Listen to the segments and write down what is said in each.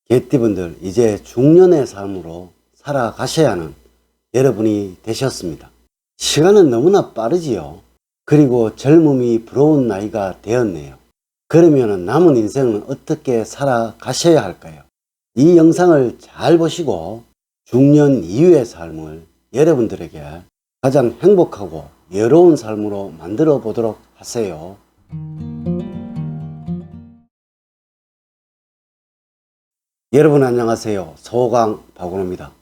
개띠분들, 이제 중년의 삶으로 살아가셔야 하는 여러분이 되셨습니다. 시간은 너무나 빠르지요. 그리고 젊음이 부러운 나이가 되었네요. 그러면 남은 인생은 어떻게 살아가셔야 할까요? 이 영상을 잘 보시고 중년 이후의 삶을 여러분들에게 가장 행복하고 여로운 삶으로 만들어 보도록 하세요. 여러분 안녕하세요. 소강 박원호입니다.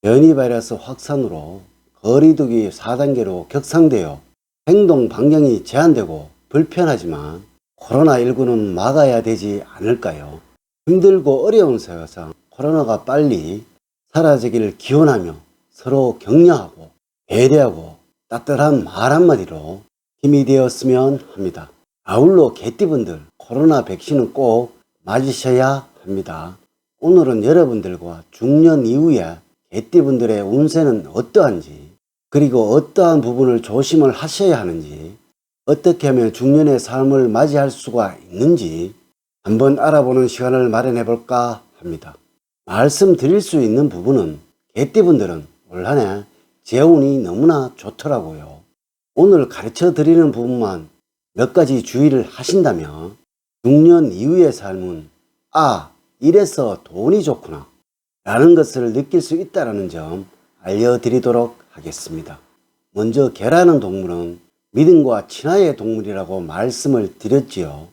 변이 바이러스 확산으로 거리두기 4단계로 격상되어 행동 반경이 제한되고 불편하지만 코로나19는 막아야 되지 않을까요? 힘들고 어려운 세상 코로나가 빨리 사라지기를 기원하며 서로 격려하고 배려하고 따뜻한 말 한마디로 힘이 되었으면 합니다. 아울러 개띠분들, 코로나 백신은 꼭 맞으셔야 합니다. 오늘은 여러분들과 중년 이후에 개띠분들의 운세는 어떠한지, 그리고 어떠한 부분을 조심을 하셔야 하는지, 어떻게 하면 중년의 삶을 맞이할 수가 있는지 한번 알아보는 시간을 마련해 볼까 합니다. 말씀드릴 수 있는 부분은 개띠분들은 올 한 해 재운이 너무나 좋더라고요. 오늘 가르쳐 드리는 부분만 몇 가지 주의를 하신다면 중년 이후의 삶은 이래서 돈이 좋구나 라는 것을 느낄 수 있다는 점 알려드리도록 하겠습니다. 먼저 개라는 동물은 믿음과 친화의 동물이라고 말씀을 드렸지요.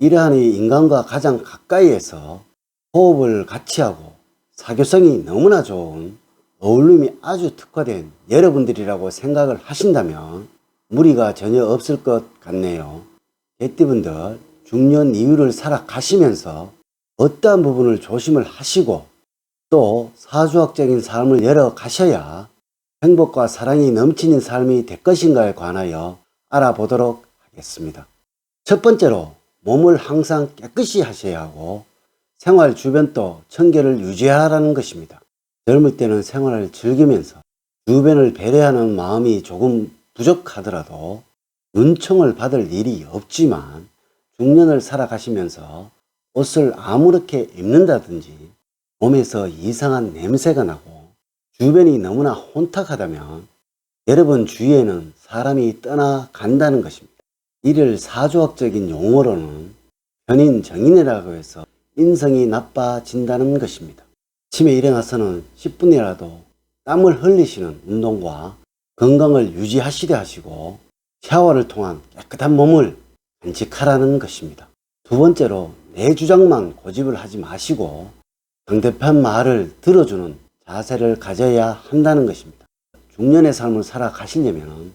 이러하니 인간과 가장 가까이에서 호흡을 같이 하고 사교성이 너무나 좋은, 어울림이 아주 특화된 여러분들이라고 생각을 하신다면 무리가 전혀 없을 것 같네요. 개띠분들, 중년 이후를 살아가시면서 어떠한 부분을 조심을 하시고 또 사주학적인 삶을 열어가셔야 행복과 사랑이 넘치는 삶이 될 것인가에 관하여 알아보도록 하겠습니다. 첫 번째로 몸을 항상 깨끗이 하셔야 하고 생활 주변도 청결을 유지하라는 것입니다. 젊을 때는 생활을 즐기면서 주변을 배려하는 마음이 조금 부족하더라도 눈총을 받을 일이 없지만 중년을 살아가시면서 옷을 아무렇게 입는다든지 몸에서 이상한 냄새가 나고 주변이 너무나 혼탁하다면 여러분 주위에는 사람이 떠나간다는 것입니다. 이를 사주학적인 용어로는 편인정인이라고 해서 인성이 나빠진다는 것입니다. 아침에 일어나서는 10분이라도 땀을 흘리시는 운동과 건강을 유지하시려 하시고 샤워를 통한 깨끗한 몸을 간직하라는 것입니다. 두 번째로 내 주장만 고집을 하지 마시고 상대편 말을 들어주는 자세를 가져야 한다는 것입니다. 중년의 삶을 살아가시려면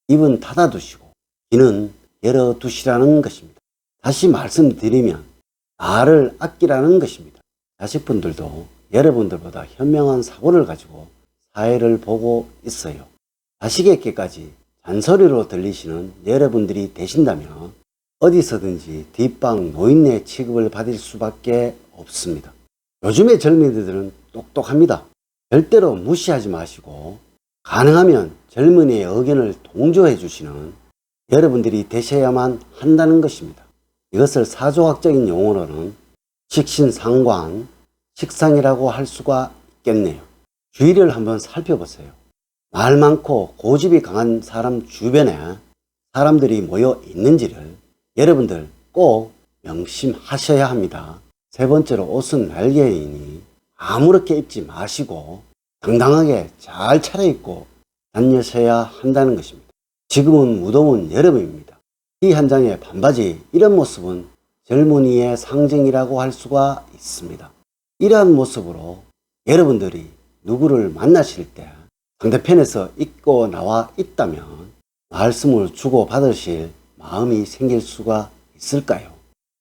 입은 닫아두시고 귀는 열어두시라는 것입니다. 다시 말씀드리면 말을 아끼라는 것입니다. 자식분들도 여러분들보다 현명한 사고를 가지고 사회를 보고 있어요. 자식에게까지 잔소리로 들리시는 여러분들이 되신다면 어디서든지 뒷방 노인네 취급을 받을 수밖에 없습니다. 요즘의 젊은이들은 똑똑합니다. 절대로 무시하지 마시고 가능하면 젊은이의 의견을 동조해 주시는 여러분들이 되셔야만 한다는 것입니다. 이것을 사조학적인 용어로는 식신상관, 식상이라고 할 수가 있겠네요. 주위를 한번 살펴보세요. 말 많고 고집이 강한 사람 주변에 사람들이 모여 있는지를 여러분들 꼭 명심하셔야 합니다. 세 번째로 옷은 날개이니 아무렇게 입지 마시고 당당하게 잘 차려입고 다니셔야 한다는 것입니다. 지금은 무더운 여름입니다. 티 한 장에 반바지, 이런 모습은 젊은이의 상징이라고 할 수가 있습니다. 이러한 모습으로 여러분들이 누구를 만나실 때 상대편에서 입고 나와 있다면 말씀을 주고받으실 마음이 생길 수가 있을까요?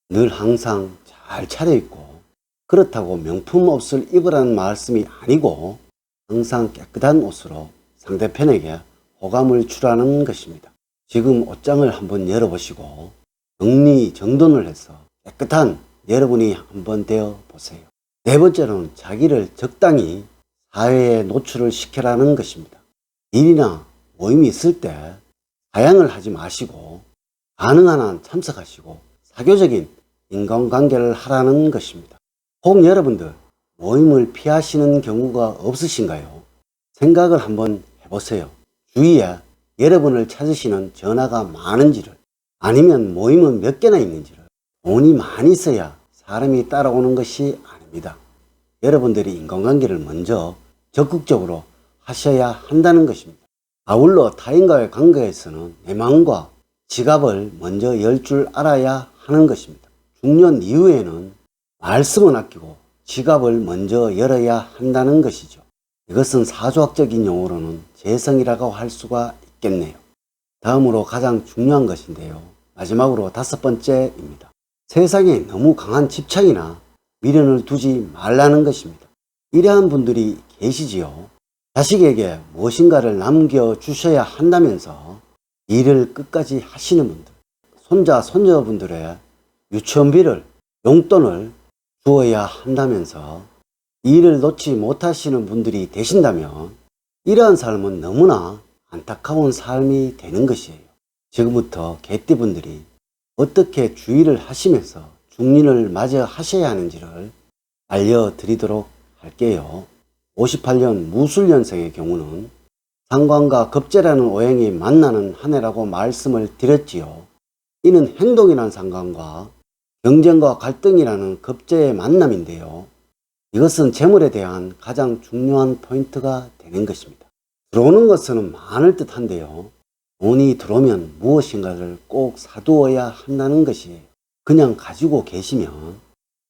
늘 항상 잘 차려입고 그렇다고 명품 옷을 입으라는 말씀이 아니고 항상 깨끗한 옷으로 상대편에게 호감을 주라는 것입니다. 지금 옷장을 한번 열어보시고 정리정돈을 해서 깨끗한 여러분이 한번 되어 보세요. 네 번째로는 자기를 적당히 사회에 노출을 시켜라는 것입니다. 일이나 모임이 있을 때 사양을 하지 마시고 가능한 한 참석하시고 사교적인 인간관계를 하라는 것입니다. 혹 여러분들 모임을 피하시는 경우가 없으신가요? 생각을 한번 해보세요. 주위에 여러분을 찾으시는 전화가 많은지를, 아니면 모임은 몇 개나 있는지를. 돈이 많이 있어야 사람이 따라오는 것이 아닙니다. 여러분들이 인간관계를 먼저 적극적으로 하셔야 한다는 것입니다. 아울러 타인과의 관계에서는 내 마음과 지갑을 먼저 열 줄 알아야 하는 것입니다. 중년 이후에는 말씀은 아끼고 지갑을 먼저 열어야 한다는 것이죠. 이것은 사주학적인 용어로는 재성이라고 할 수가 있겠네요. 다음으로 가장 중요한 것인데요. 마지막으로 5번째입니다. 세상에 너무 강한 집착이나 미련을 두지 말라는 것입니다. 이러한 분들이 계시지요. 자식에게 무엇인가를 남겨주셔야 한다면서 일을 끝까지 하시는 분들, 손자, 손녀분들의 유치원비를, 용돈을 주어야 한다면서 일을 놓지 못하시는 분들이 되신다면 이러한 삶은 너무나 안타까운 삶이 되는 것이에요. 지금부터 개띠분들이 어떻게 주의를 하시면서 중년을 맞아 하셔야 하는지를 알려드리도록 할게요. 58년 무술년생의 경우는 상관과 겁재라는 오행이 만나는 한 해라고 말씀을 드렸지요. 이는 행동이라는 상관과 경쟁과 갈등이라는 겁재의 만남인데요. 이것은 재물에 대한 가장 중요한 포인트가 되는 것입니다. 들어오는 것은 많을 듯한데요. 돈이 들어오면 무엇인가를 꼭 사두어야 한다는 것이에요. 그냥 가지고 계시면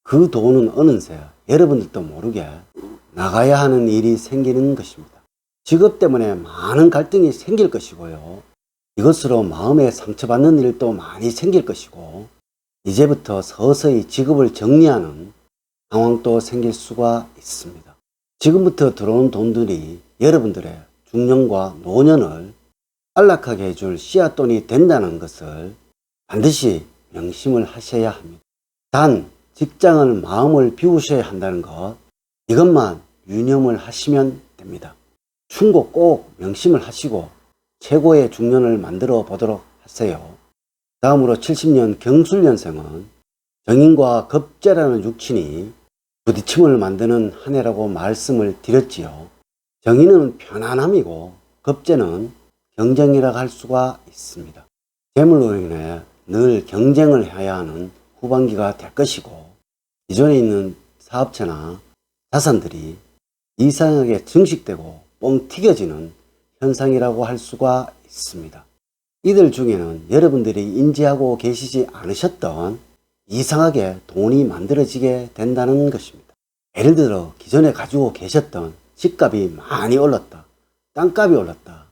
그 돈은 어느새 여러분들도 모르게 나가야 하는 일이 생기는 것입니다. 직업 때문에 많은 갈등이 생길 것이고요. 이것으로 마음에 상처받는 일도 많이 생길 것이고, 이제부터 서서히 직업을 정리하는 상황도 생길 수가 있습니다. 지금부터 들어온 돈들이 여러분들의 중년과 노년을 안락하게 해줄 씨앗돈이 된다는 것을 반드시 명심을 하셔야 합니다. 단, 직장을 마음을 비우셔야 한다는 것, 이것만 유념을 하시면 됩니다. 충고 꼭 명심을 하시고 최고의 중년을 만들어 보도록 하세요. 다음으로 70년 경술년생은 정인과 겁재라는 육친이 부딪힘을 만드는 한 해라고 말씀을 드렸지요. 정인은 편안함이고 겁재는 경쟁이라고 할 수가 있습니다. 재물로 인해 늘 경쟁을 해야 하는 후반기가 될 것이고, 기존에 있는 사업체나 자산들이 이상하게 증식되고 뻥 튀겨지는 현상이라고 할 수가 있습니다. 이들 중에는 여러분들이 인지하고 계시지 않으셨던 이상하게 돈이 만들어지게 된다는 것입니다. 예를 들어 기존에 가지고 계셨던 집값이 많이 올랐다, 땅값이 올랐다.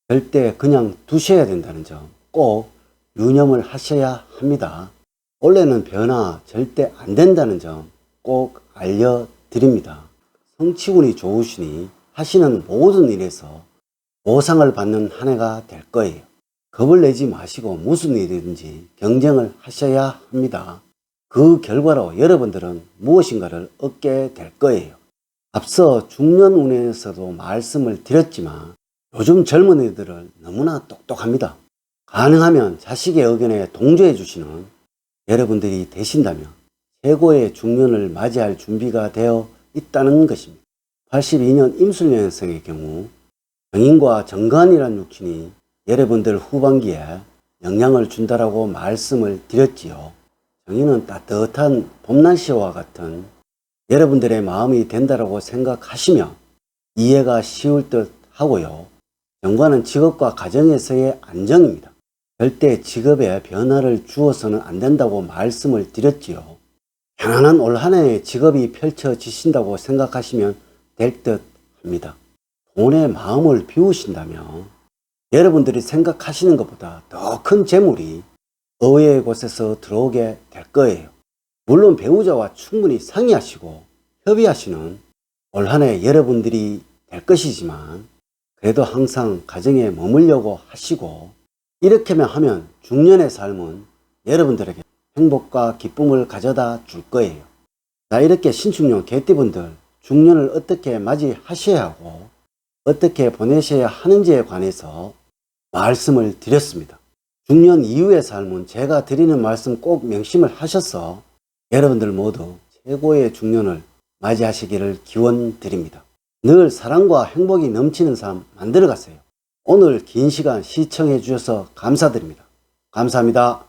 절대 그냥 두셔야 된다는 점 꼭 유념을 하셔야 합니다. 원래는 변화 절대 안 된다는 점 꼭 알려드립니다. 성취운이 좋으시니 하시는 모든 일에서 보상을 받는 한 해가 될 거예요. 겁을 내지 마시고 무슨 일이든지 경쟁을 하셔야 합니다. 그 결과로 여러분들은 무엇인가를 얻게 될 거예요. 앞서 중년운에서도 말씀을 드렸지만 요즘 젊은이들은 너무나 똑똑합니다. 가능하면 자식의 의견에 동조해 주시는 여러분들이 되신다면 최고의 중년을 맞이할 준비가 되어 있다는 것입니다. 82년 임술년생의 경우 정인과 정관이라는 육친이 여러분들 후반기에 영향을 준다라고 말씀을 드렸지요. 정인은 따뜻한 봄날씨와 같은 여러분들의 마음이 된다라고 생각하시며 이해가 쉬울 듯 하고요. 정관은 직업과 가정에서의 안정입니다. 절대 직업에 변화를 주어서는 안 된다고 말씀을 드렸지요. 편안한 올 한 해의 직업이 펼쳐지신다고 생각하시면 될 듯 합니다. 돈에 마음을 비우신다면 여러분들이 생각하시는 것보다 더 큰 재물이 의외의 곳에서 들어오게 될 거예요. 물론 배우자와 충분히 상의하시고 협의하시는 올 한 해 여러분들이 될 것이지만 그래도 항상 가정에 머물려고 하시고, 이렇게만 하면 중년의 삶은 여러분들에게 행복과 기쁨을 가져다 줄 거예요. 자, 이렇게 신축년 개띠분들 중년을 어떻게 맞이하셔야 하고 어떻게 보내셔야 하는지에 관해서 말씀을 드렸습니다. 중년 이후의 삶은 제가 드리는 말씀 꼭 명심을 하셔서 여러분들 모두 최고의 중년을 맞이하시기를 기원드립니다. 늘 사랑과 행복이 넘치는 삶 만들어 가세요. 오늘 긴 시간 시청해 주셔서 감사드립니다. 감사합니다.